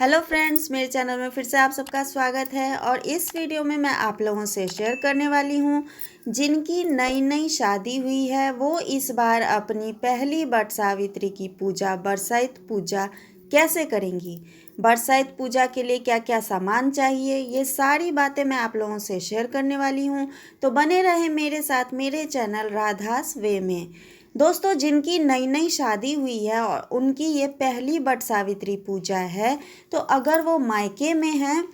Hello friends, मेरे channel में फिर से आप सबका स्वागत है। और इस वीडियो में मैं आप लोगों से शेयर करने वाली हूँ जिनकी नई नई शादी हुई है वो इस बार अपनी पहली वट सावित्री की पूजा बरसाइत पूजा कैसे करेंगी। बरसाइत पूजा के लिए क्या क्या सामान चाहिए, ये सारी बातें मैं आप लोगों से शेयर करने वाली हूँ। तो बने रहे मेरे साथ मेरे चैनल राधास वे में। दोस्तों, जिनकी नई नई शादी हुई है और उनकी ये पहली वट सावित्री पूजा है, तो अगर वो मायके में हैं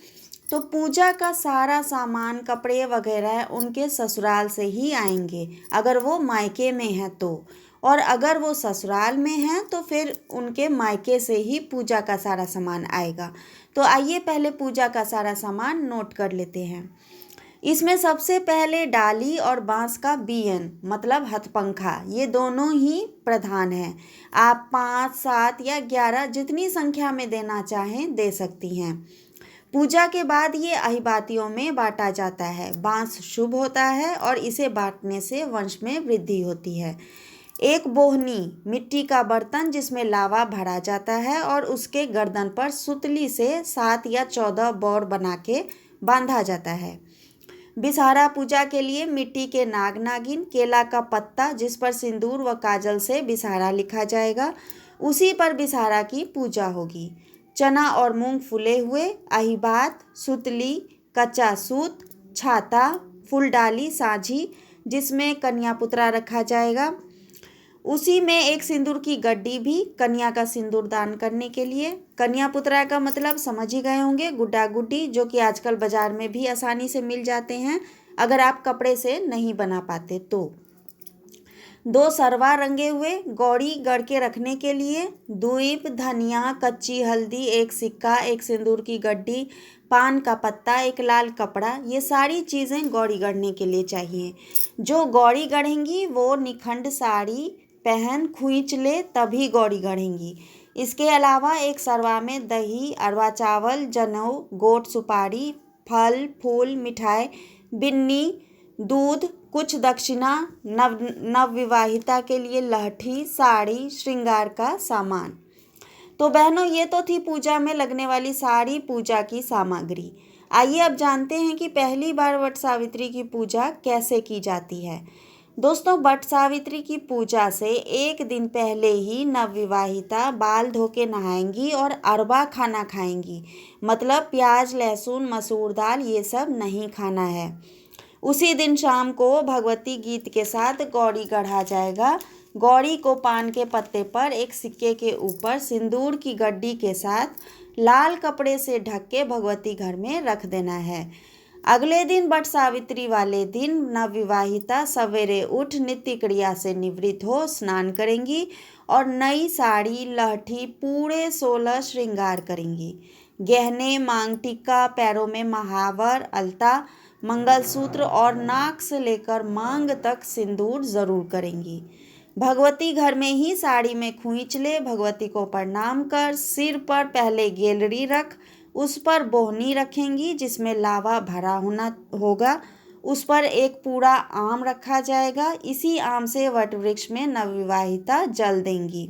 तो पूजा का सारा सामान कपड़े वगैरह उनके ससुराल से ही आएंगे, अगर वो मायके में हैं तो। और अगर वो ससुराल में हैं तो फिर उनके मायके से ही पूजा का सारा सामान आएगा। तो आइए पहले पूजा का सारा सामान नोट कर लेते हैं। इसमें सबसे पहले डाली और बांस का बीयन मतलब हथपंखा, ये दोनों ही प्रधान हैं। आप 5, 7 या 11 जितनी संख्या में देना चाहें दे सकती हैं। पूजा के बाद ये अहिबातियों में बांटा जाता है। बांस शुभ होता है और इसे बांटने से वंश में वृद्धि होती है। एक बोहनी मिट्टी का बर्तन जिसमें लावा भरा जाता है और उसके गर्दन पर सुतली से 7 या 14 बौर बना के बांधा जाता है। बिसहारा पूजा के लिए मिट्टी के नाग नागिन, केला का पत्ता जिस पर सिंदूर व काजल से बिसहारा लिखा जाएगा, उसी पर बिसहारा की पूजा होगी। चना और मूंग फूले हुए, अहिबात, सुतली, कच्चा सूत, छाता, फूलडाली साझी जिसमें कन्या पुत्रा रखा जाएगा, उसी में एक सिंदूर की गड्डी भी कन्या का सिंदूर दान करने के लिए। कन्या पुत्रा का मतलब समझ ही गए होंगे, गुड्डा गुड्डी, जो कि आजकल बाजार में भी आसानी से मिल जाते हैं अगर आप कपड़े से नहीं बना पाते तो। 2 सरवा रंगे हुए, गौड़ी गढ़ के रखने के लिए, दूब, धनिया, कच्ची हल्दी, एक सिक्का, एक सिंदूर की गड्डी, पान का पत्ता, एक लाल कपड़ा, ये सारी चीज़ें गौड़ी गढ़ने के लिए चाहिए। जो गौड़ी गढ़ेंगी वो निखंड साड़ी पहन खुईंच ले तभी गौड़ी गढ़ेंगी। इसके अलावा एक सरवा में दही, अरवा चावल, जनेऊ, गोट सुपारी, फल फूल, मिठाई, बिन्नी, दूध, कुछ दक्षिणा, नवविवाहिता के लिए लहठी, साड़ी, श्रृंगार का सामान। तो बहनों, ये तो थी पूजा में लगने वाली सारी पूजा की सामग्री। आइए अब जानते हैं कि पहली बार वट सावित्री की पूजा कैसे की जाती है। दोस्तों, वट सावित्री की पूजा से एक दिन पहले ही नवविवाहिता बाल धो के नहाएंगी और अरवा खाना खाएंगी, मतलब प्याज, लहसुन, मसूर दाल ये सब नहीं खाना है। उसी दिन शाम को भगवती गीत के साथ गौड़ी गढ़ा जाएगा। गौड़ी को पान के पत्ते पर एक सिक्के के ऊपर सिंदूर की गड्डी के साथ लाल कपड़े से ढक के भगवती घर में रख देना है। अगले दिन वट सावित्री वाले दिन नवविवाहिता सवेरे उठ नित्य क्रिया से निवृत्त हो स्नान करेंगी और नई साड़ी, लहठी, पूरे 16 श्रृंगार करेंगी। गहने, मांग टिक्का, पैरों में महावर, अलता, मंगलसूत्र और नाक से लेकर मांग तक सिंदूर जरूर करेंगी। भगवती घर में ही साड़ी में खुईंच ले भगवती को प्रणाम कर सिर पर पहले गेलरी रख उस पर बोहनी रखेंगी जिसमें लावा भरा होना होगा। उस पर एक पूरा आम रखा जाएगा। इसी आम से वट वृक्ष में नवविवाहिता जल देंगी।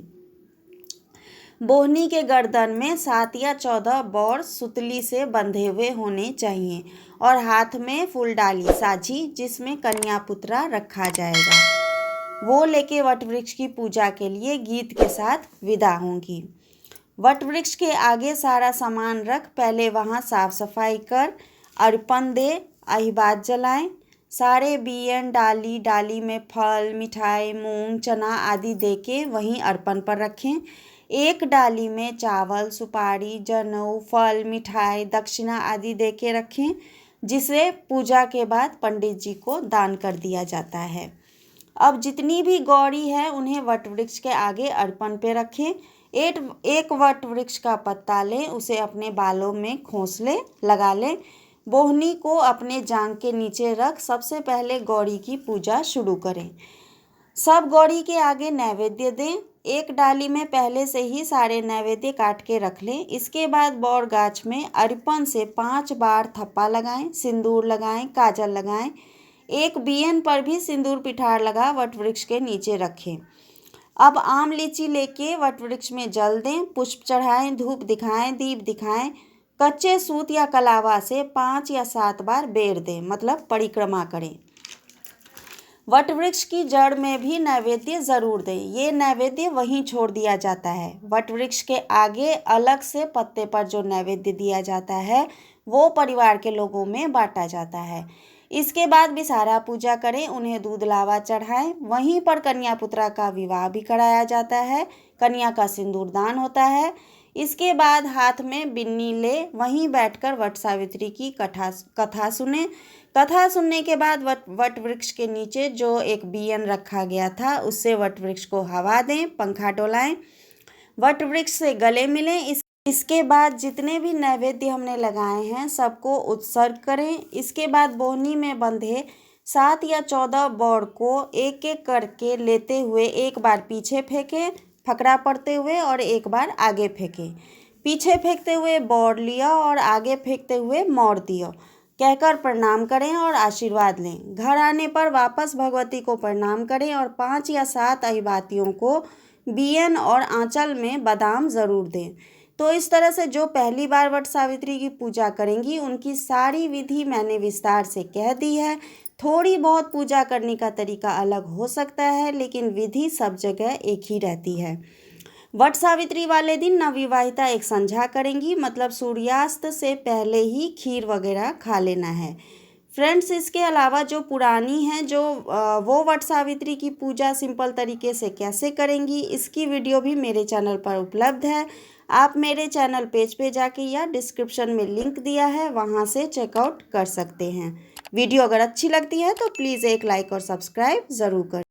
बोहनी के गर्दन में 7 या 14 बौर सुतली से बंधे हुए होने चाहिए और हाथ में फूलडाली साझी जिसमें कन्या पुत्रा रखा जाएगा, वो लेके वट वृक्ष की पूजा के लिए गीत के साथ विदा होंगी। वट वृक्ष के आगे सारा सामान रख पहले वहाँ साफ सफाई कर अर्पण दे, अहिबात जलाएं। सारे बियन डाली में फल, मिठाई, मूंग, चना आदि दे के वहीं अर्पण पर रखें। एक डाली में चावल, सुपारी, जनेऊ, फल, मिठाई, दक्षिणा आदि दे के रखें, जिसे पूजा के बाद पंडित जी को दान कर दिया जाता है। अब जितनी भी गौड़ी है उन्हें वट वृक्ष के आगे अर्पण पे रखें। एक वट वृक्ष का पत्ता लें, उसे अपने बालों में खोंसले लगा लें। बोहनी को अपने जांग के नीचे रख सबसे पहले गौड़ी की पूजा शुरू करें। सब गौड़ी के आगे नैवेद्य दें। एक डाली में पहले से ही सारे नैवेद्य काट के रख लें। इसके बाद बौर गाछ में अर्पण से 5 बार थप्पा लगाएं, सिंदूर लगाएं, काजल लगाएं। एक बियन पर भी सिंदूर पिठार लगा वट वृक्ष के नीचे रखें। अब आम लीची लेके वट वृक्ष में जल दें, पुष्प चढ़ाएं, धूप दिखाएं, दीप दिखाएं। कच्चे सूत या कलावा से 5 या 7 बार बेर दें, मतलब परिक्रमा करें। वट वृक्ष की जड़ में भी नैवेद्य जरूर दें। ये नैवेद्य वहीं छोड़ दिया जाता है। वट वृक्ष के आगे अलग से पत्ते पर जो नैवेद्य दिया जाता है वो परिवार के लोगों में बांटा जाता है। इसके बाद विषहारा पूजा करें, उन्हें दूध लावा चढ़ाएं। वहीं पर कन्या पुत्रा का विवाह भी कराया जाता है। कन्या का सिंदूर दान होता है। इसके बाद हाथ में बिन्नी ले वहीं बैठकर वट सावित्री की कथा सुने। कथा सुनने के बाद वट वृक्ष के नीचे जो एक बियन रखा गया था उससे वट वृक्ष को हवा दें, पंखा डोलाएं, वट वृक्ष से गले मिलें। इसके बाद जितने भी नैवेद्य हमने लगाए हैं सबको उत्सर्ग करें। इसके बाद बोहनी में बंधे 7 या 14 बौर को एक एक करके लेते हुए एक बार पीछे फेंकें, फकरा पड़ते हुए, और एक बार आगे फेंकें। पीछे फेंकते हुए बौर लिया और आगे फेंकते हुए मोर दियो कहकर प्रणाम करें और आशीर्वाद लें। घर आने पर वापस भगवती को प्रणाम करें और 5 या 7 अहिबातियों को बियन और आंचल में बादाम ज़रूर दें। तो इस तरह से जो पहली बार वट सावित्री की पूजा करेंगी उनकी सारी विधि मैंने विस्तार से कह दी है। थोड़ी बहुत पूजा करने का तरीका अलग हो सकता है, लेकिन विधि सब जगह एक ही रहती है। वट सावित्री वाले दिन नवविवाहिता एक संध्या करेंगी, मतलब सूर्यास्त से पहले ही खीर वगैरह खा लेना है। फ्रेंड्स, इसके अलावा जो पुरानी हैं वो वट सावित्री की पूजा सिंपल तरीके से कैसे करेंगी इसकी वीडियो भी मेरे चैनल पर उपलब्ध है। आप मेरे चैनल पेज पे जाके या डिस्क्रिप्शन में लिंक दिया है वहाँ से चेकआउट कर सकते हैं। वीडियो अगर अच्छी लगती है तो प्लीज़ एक लाइक और सब्सक्राइब ज़रूर करें।